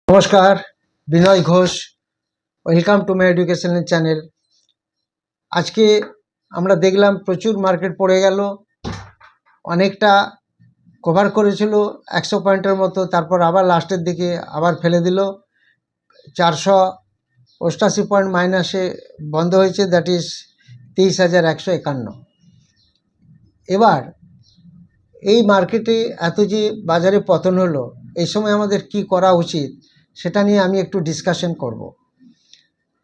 নমস্কার, Binoy Ghosh. Welcome to my educational channel. আজকে আমরা দেখলাম প্রচুর মার্কেট পড়ে গেল, অনেকটা কভার করেছিল 100 পয়েন্টের মতো, তারপর আবার লাস্টের দিকে আবার ফেলে দিল 488 পয়েন্ট মাইনাসে বন্ধ হয়েছে, দ্যাট ইজ 23,151। এবার এই মার্কেটে এত যে বাজারে পতন হলো, এই সময় আমাদের কি করা উচিত সেটা নিয়ে আমি একটু ডিসকাশন করব।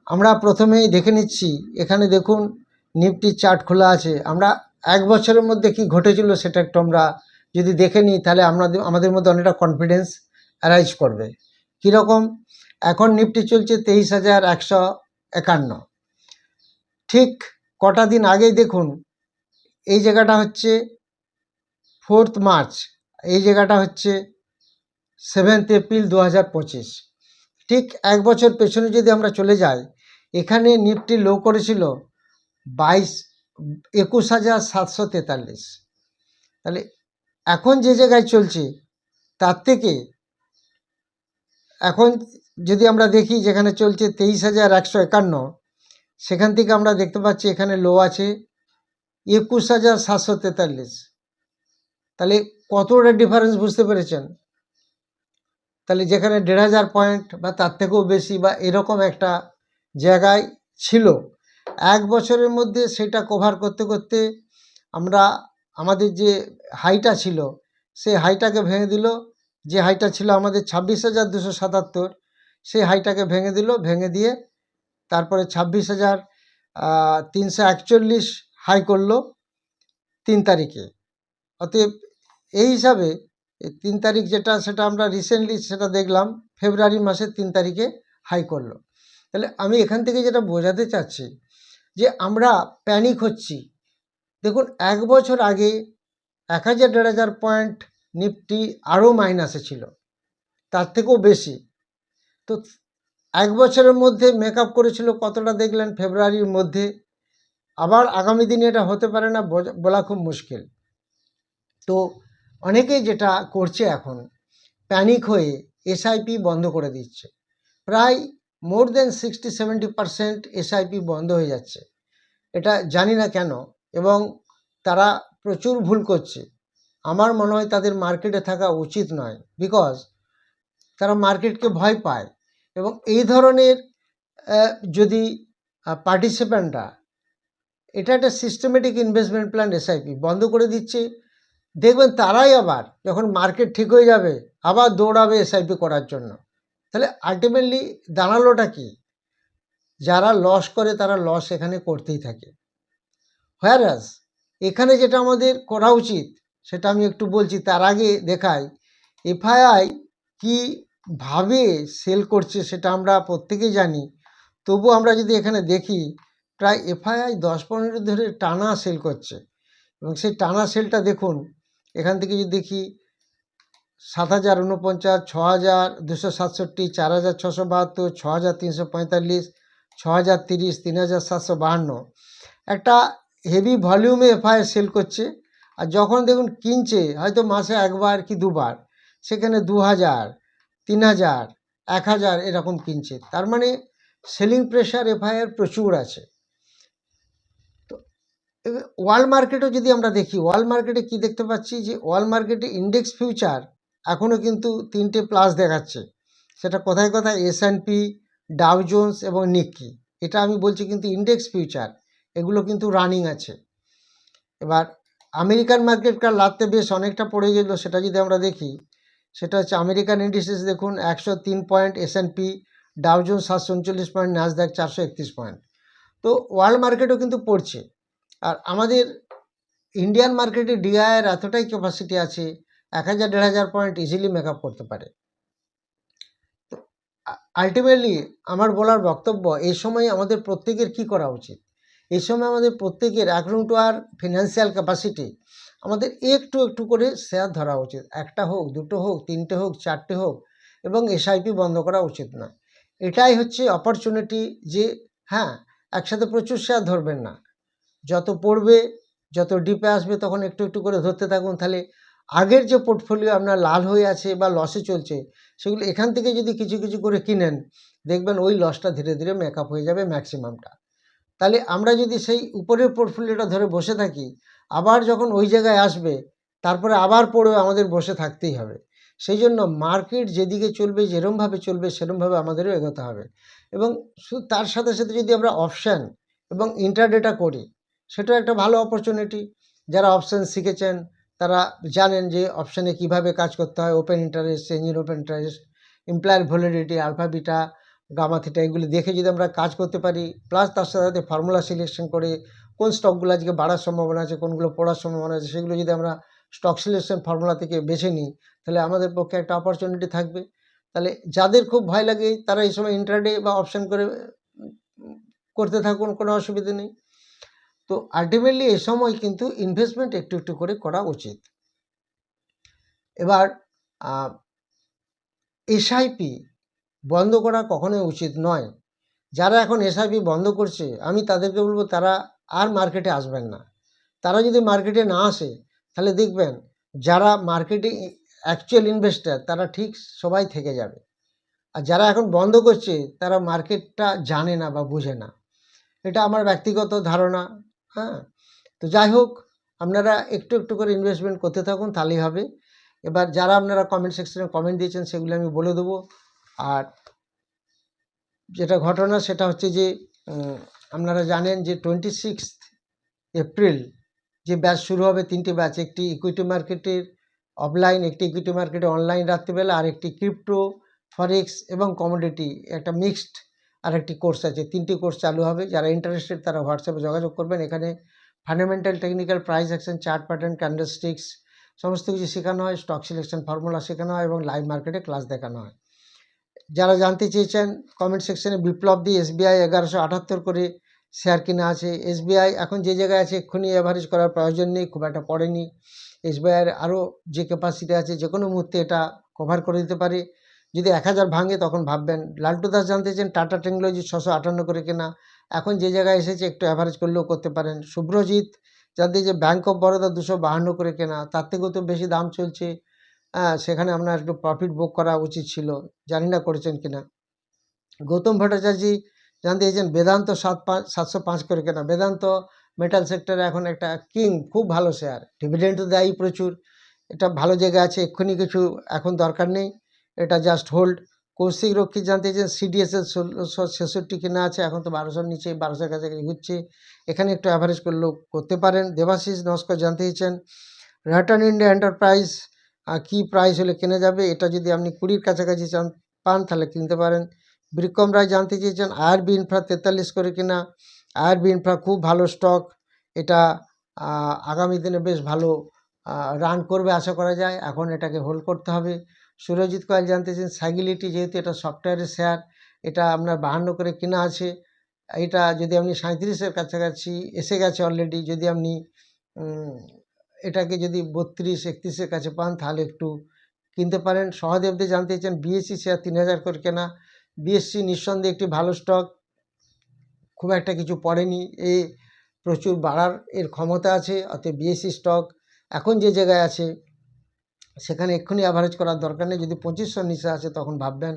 আমরা প্রথমেই দেখে নিচ্ছি, এখানে দেখুন নিফটির চার্ট খোলা আছে। আমরা এক বছরের মধ্যে কি ঘটেছিল সেটা একটু আমরা যদি দেখে নিই, তাহলে আমাদের মধ্যে অনেকটা কনফিডেন্স অ্যারাইজ করবে। কীরকম? এখন নিফটি চলছে 23,151। ঠিক কটা দিন আগেই দেখুন, এই জায়গাটা হচ্ছে 4 মার্চ, এই জায়গাটা হচ্ছে 7 এপ্রিল 2025। ঠিক এক বছর পেছনে যদি আমরা চলে যাই, এখানে নিফটি লো করেছিল 21,743। তাহলে এখন যে জায়গায় চলছে তার থেকে এখন যদি আমরা দেখি যেখানে চলছে 23,151, সেখান থেকে আমরা দেখতে পাচ্ছি এখানে লো আছে 21,743। তাহলে কতটা ডিফারেন্স বুঝতে পেরেছেন? তাহলে যেখানে 1,500 পয়েন্ট বা তার থেকেও বেশি বা এরকম একটা জায়গায় ছিল, এক বছরের মধ্যে সেটা কভার করতে করতে আমরা আমাদের যে হাইটা ছিল সেই হাইটাকে ভেঙে দিল। যে হাইটা ছিল আমাদের 26,277, সেই হাইটাকে ভেঙে দিল, ভেঙে দিয়ে তারপরে 26,341 হাই করলো 3 তারিখে। অতএব এই হিসাবে 3 তারিখ যেটা, সেটা আমরা রিসেন্টলি সেটা দেখলাম ফেব্রুয়ারি মাসের 3 তারিখে হাই করলো। তাহলে আমি এখান থেকে যেটা বোঝাতে চাচ্ছি যে আমরা প্যানিক হচ্ছি। দেখুন, এক বছর আগে 1,000-1,500 পয়েন্ট নিফটি আরও মাইনাসে ছিল, তার থেকেও বেশি। তো এক বছরের মধ্যে মেকআপ করেছিল কতটা দেখলেন ফেব্রুয়ারির মধ্যে। আবার আগামী দিনে এটা হতে পারে না, বলা খুব মুশকিল। তো অনেকেই যেটা করছে এখন, প্যানিক হয়ে এসআইপি বন্ধ করে দিচ্ছে। প্রায় মোর দেন 60-70% এসআইপি বন্ধ হয়ে যাচ্ছে। এটা জানি না কেন, এবং তারা প্রচুর ভুল করছে। আমার মনে হয় তাদের মার্কেটে থাকা উচিত নয়, বিকজ তারা মার্কেটকে ভয় পায়। এবং এই ধরনের যদি পার্টিসিপ্যান্টরা, এটা একটা সিস্টেমেটিক ইনভেস্টমেন্ট প্ল্যান এসআইপি বন্ধ করে দিচ্ছে, দেখবেন তারাই আবার যখন মার্কেট ঠিক হয়ে যাবে আবার দৌড়াবে এসআইপি করার জন্য। তাহলে আলটিমেটলি দাঁড়ালোটা কি? যারা লস করে তারা লস এখানে করতেই থাকে। হোয়ারাস এখানে যেটা আমাদের করা উচিত সেটা আমি একটু বলছি, তার আগে দেখাই এফআইআই কীভাবে সেল করছে সেটা আমরা প্রত্যেকেই জানি। তবু আমরা যদি এখানে দেখি, প্রায় এফআইআই 10-15 ধরে টানা সেল করছে, এবং সেই টানা সেলটা দেখুন। এখান থেকে যদি দেখি 7,049, 6,267, 4,672, 6,345, 6,030, 3,752, একটা হেভি ভলিউমে এফআইআই সেল করছে। আর যখন দেখুন কিনছে, হয়তো মাসে একবার কি দুবার, সেখানে 2,000, 3,000, 1,000 এরকম কিনছে। তার মানে সেলিং প্রেশার এফআইআর প্রচুর আছে। তো ওয়ার্ল্ড মার্কেটও যদি আমরা দেখি, ওয়ার্ল্ড মার্কেটে কি দেখতে পাচ্ছি, যে ওয়ার্ল্ড মার্কেটে ইন্ডেক্স ফিউচার এখনও কিন্তু 3টে প্লাস দেখাচ্ছে। সেটা কোথায় কোথায়? S&P, ডাউ জোন্স এবং নিক্কি। এটা আমি বলছি কিন্তু ইন্ডেক্স ফিউচার, এগুলো কিন্তু রানিং আছে। এবার আমেরিকান মার্কেটকার লাভতে বেশ অনেকটা পড়ে গেল, সেটা যদি আমরা দেখি, সেটা হচ্ছে আমেরিকান ইন্ডিসেস দেখুন 103 point, S&P, Dow Jones 739 point, Nasdaq 431 point. তো ওয়ার্ল্ড মার্কেটও কিন্তু পড়ছে। আর আমাদের ইন্ডিয়ান মার্কেটে ডিআইয়ের এতটাই ক্যাপাসিটি আছে, 1,000-1,500 পয়েন্ট ইজিলি মেকআপ করতে পারে। তো আলটিমেটলি আমার বলার বক্তব্য, এই সময় আমাদের প্রত্যেকের কি করা উচিত? এই সময় আমাদের প্রত্যেকের according to our financial capacity আমাদের একটু একটু করে শেয়ার ধরা উচিত। একটা হোক, দুটো হোক, তিনটে হোক, চারটে হোক, এবং এসআইপি বন্ধ করা উচিত না। এটাই হচ্ছে অপরচুনিটি, যে হ্যাঁ, একসাথে প্রচুর শেয়ার ধরবেন না। যত পড়বে, যত ডিপে আসবে, তখন একটু একটু করে ধরতে থাকুন। তাহলে আগের যে পোর্টফোলিও আপনার লাল হয়ে আছে বা লসে চলছে, সেগুলো এখান থেকে যদি কিছু কিছু করে কিনেন, দেখবেন ওই লসটা ধীরে ধীরে মেকআপ হয়ে যাবে ম্যাক্সিমামটা। তাহলে আমরা যদি সেই উপরের পোর্টফোলিওটা ধরে বসে থাকি, আবার যখন ওই জায়গায় আসবে তারপরে আবার পড়বে, আমাদের বসে থাকতেই হবে। সেই জন্য মার্কেট যেদিকে চলবে, যেরমভাবে চলবে সেরমভাবে আমাদেরও এগোতে হবে। এবং তার সাথে সাথে যদি আমরা অপশান এবং ইন্টারডেটা করি, সেটাও একটা ভালো অপরচুনিটি। যারা অপশান শিখেছেন তারা জানেন যে অপশানে কিভাবে কাজ করতে হয়, open interest, change in open interest, implied volatility, alpha beta, gamma theta, এগুলি দেখে যদি আমরা কাজ করতে পারি, প্লাস তার সাথে সাথে ফর্মুলা সিলেকশন করে কোন স্টকগুলো আজকে বাড়ার সম্ভাবনা আছে, কোনগুলো পড়ার সম্ভাবনা আছে, সেগুলো যদি আমরা স্টক সিলেকশন ফর্মুলা থেকে বেছে নিই, তাহলে আমাদের পক্ষে একটা অপরচুনিটি থাকবে। তাহলে যাদের খুব ভয় লাগে তারা এই সময় ইন্ট্রাডে বা অপশান করে করতে থাকুন, কোনো অসুবিধা নেই। তো আলটিমেটলি এই সময় কিন্তু ইনভেস্টমেন্ট একটু একটু করে করা উচিত। এবার এসআইপি বন্ধ করা কখনোই উচিত নয়। যারা এখন এসআইপি বন্ধ করছে, আমি তাদেরকে বলবো তারা আর মার্কেটে আসবেন না। তারা যদি মার্কেটে না আসে, তাহলে দেখবেন যারা মার্কেটে অ্যাকচুয়াল ইনভেস্টার তারা ঠিক সবাই থেকে যাবে। আর যারা এখন বন্ধ করছে তারা মার্কেটটা জানে না বা বুঝে না। এটা আমার ব্যক্তিগত ধারণা। হ্যাঁ, তো যাই হোক, আপনারা একটু একটু করে ইনভেস্টমেন্ট করতে থাকুন, তাহলেই হবে। এবার যারা আপনারা কমেন্ট সেকশনে কমেন্ট দিয়েছেন সেগুলো আমি বলে দেবো। আর যেটা ঘটনা সেটা হচ্ছে যে আপনারা জানেন যে 26 এপ্রিল যে ব্যাচ শুরু হবে, 3টে ব্যাচ, একটি ইকুইটি মার্কেটের অফলাইন, একটি ইকুইটি মার্কেটে অনলাইন রাত্রিবেলা, আর একটি ক্রিপ্টো, ফরেক্স এবং কমোডিটি একটা মিক্সড আর একটি কোর্স আছে। 3টি কোর্স চালু হবে। যারা ইন্টারেস্টেড তারা হোয়াটসঅ্যাপে যোগাযোগ করবেন। এখানে fundamental, technical, price action, chart pattern, candlesticks সমস্ত কিছু শেখানো হয়। স্টক সিলেকশন ফর্মুলা শেখানো হয় এবং লাইভ মার্কেটে ক্লাস দেখানো হয়। যারা জানতে চেয়েছেন কমেন্ট সেকশনে বিপ্লব দি এসবিআই 1178 করে শেয়ার কিনা আছে। এসবিআই এখন যে জায়গায় আছে এক্ষুনি অ্যাভারেজ করার প্রয়োজন নেই, খুব একটা পড়েনি। এসবিআইয়ের আরও যে ক্যাপাসিটি আছে যে কোনো মুহূর্তে এটা কভার করে দিতে পারে। যদি 1000 ভাঙে তখন ভাববেন। লাল্টু দাস জানতে চেয়েছেন টাটা টেকনোলজি 658 করে কেনা, এখন যে জায়গায় এসেছে একটু অ্যাভারেজ করলেও করতে পারেন। শুভ্রজিৎ জানতে যে ব্যাঙ্ক অফ বরোদা 252 করে কেনা, তার থেকেও তো বেশি দাম চলছে। সেখানে আপনার একটু প্রফিট বুক করা উচিত ছিল, জানি না করেছেন কিনা। গৌতম ভট্টাচার্য জানতে চেয়েছেন বেদান্ত 705 করে কেনা। বেদান্ত মেটাল সেক্টরে এখন একটা কিং, খুব ভালো শেয়ার, ডিভিডেন্ডও দেয় প্রচুর, এটা ভালো জায়গায় আছে, এক্ষুনি কিছু এখন দরকার নেই, এটা জাস্ট হোল্ড। কৌশিক রক্ষী জানতে চেয়েছেন সিডিএসএল 1666 কেনা আছে, এখন তো 1200 নিচে, 1200 কাছাকাছি ঘুরছে, এখানে একটু অ্যাভারেজ করলেও করতে পারেন। দেবাশিস নস্কর জানতে চেয়েছেন রাটার্ন ইন্ডিয়া এন্টারপ্রাইজ কী প্রাইস হলে কেনা যাবে, এটা যদি আপনি 20 কাছাকাছি পান তাহলে কিনতে পারেন। বিক্রম রায় জানতে চেয়েছেন আরবি ইনফ্রা 43 করে কিনা। আরবি ইনফ্রা খুব ভালো স্টক, এটা আগামী দিনে বেশ ভালো রান করবে আশা করা যায়, এখন এটাকে হোল্ড করতে হবে। সুরজিৎ কয়াল জানতে চেয়েছেন সাইগিলিটি, যেহেতু এটা সফটওয়্যারের শেয়ার, এটা আপনার 52 করে কেনা আছে, এটা যদি আপনি 37-এর কাছাকাছি এসে গেছে অলরেডি, যদি আপনি এটাকে যদি 32-31-এর কাছে পান তাহলে একটু কিনতে পারেন। সহদেবদের জানতে চেয়েছেন বিএসসি শেয়ার 3000 করে কেনা। বিএসসি নিঃসন্দেহে একটি ভালো স্টক, খুব একটা কিছু পড়েনি, এ প্রচুর বাড়ার এর ক্ষমতা আছে, অতএব বিএসসি স্টক এখন যে জায়গায় আছে সেখানে এক্ষুনি অ্যাভারেজ করার দরকার নেই, যদি 2500 নিচে আছে তখন ভাববেন।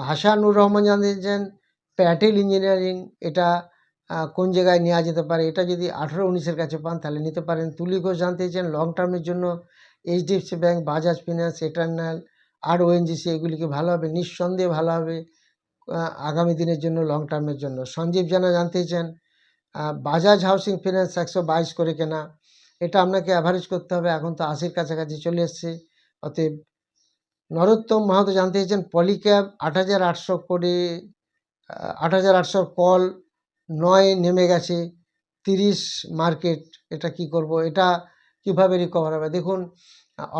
হাসানুর রহমান জানতে চেয়েছেন প্যাটেল ইঞ্জিনিয়ারিং, এটা কোন জায়গায় নেওয়া যেতে পারে, এটা যদি 18-19-এর কাছে পান তাহলে নিতে পারেন। তুলি ঘোষ জানতে চেয়েছেন লং টার্মের জন্য HDFC bank, Bajaj finance, Eternal আর ওএনজিসি এগুলিকে ভালো হবে, নিঃসন্দেহে ভালো হবে আগামী দিনের জন্য, লং টার্মের জন্য। সঞ্জীব জানা জানতে চেয়েছেন বাজাজ হাউসিং ফিন্যান্স 122 করে কেনা, এটা আপনাকে অ্যাভারেজ করতে হবে, এখন তো 80-এর কাছাকাছি চলে এসছে, অতএব। নরোত্তম মাহাতো জানতে চেয়েছেন পলিক্যাব 8800 করে, 8800 কল 9 নেমে গেছে, 30 মার্কেট, এটা কি করব, এটা কিভাবে রিকভার হবে? দেখুন,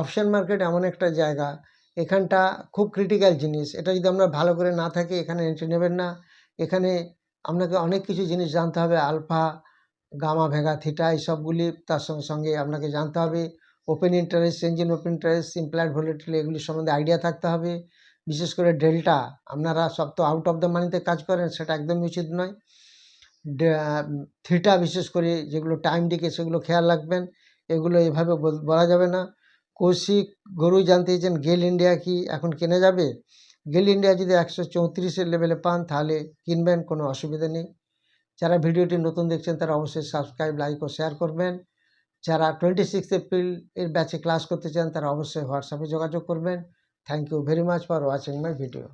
অপশন মার্কেট এমন একটা জায়গা, এখানটা খুব ক্রিটিক্যাল জিনিস, এটা যদি আমরা ভালো করে না থাকি এখানে এন্ট্রি নেবেন না। এখানে আপনাকে অনেক কিছু জিনিস জানতে হবে, আলফা, গামা, ভেগা, থিটা, এইসবগুলি তার সঙ্গে সঙ্গে আপনাকে জানতে হবে। Open interest, change in open interest, implied volatility, এগুলির সম্বন্ধে আইডিয়া থাকতে হবে। বিশেষ করে ডেল্টা, আপনারা সব তো আউট অফ দ্য মানিতে কাজ করেন, সেটা একদমই উচিত নয়। থিটা বিশেষ করে যেগুলো টাইম ডিকে সেগুলো খেয়াল রাখবেন, এগুলো এভাবে বলা যাবে না। কৌশিক গরু জানতে চেয়েছেন গেল ইন্ডিয়া কি এখন কেনা যাবে? গেল ইন্ডিয়া যদি 134-এর লেভেলে পান তাহলে কিনবেন, কোনো অসুবিধা নেই। যারা ভিডিওটি নতুন দেখছেন তারা অবশ্যই সাবস্ক্রাইব, লাইক ও শেয়ার করবেন। যারা 26 এপ্রিল এর ব্যাচে ক্লাস করতে চান তারা অবশ্যই হোয়াটসঅ্যাপে যোগাযোগ করবেন। Thank you very much for watching my video.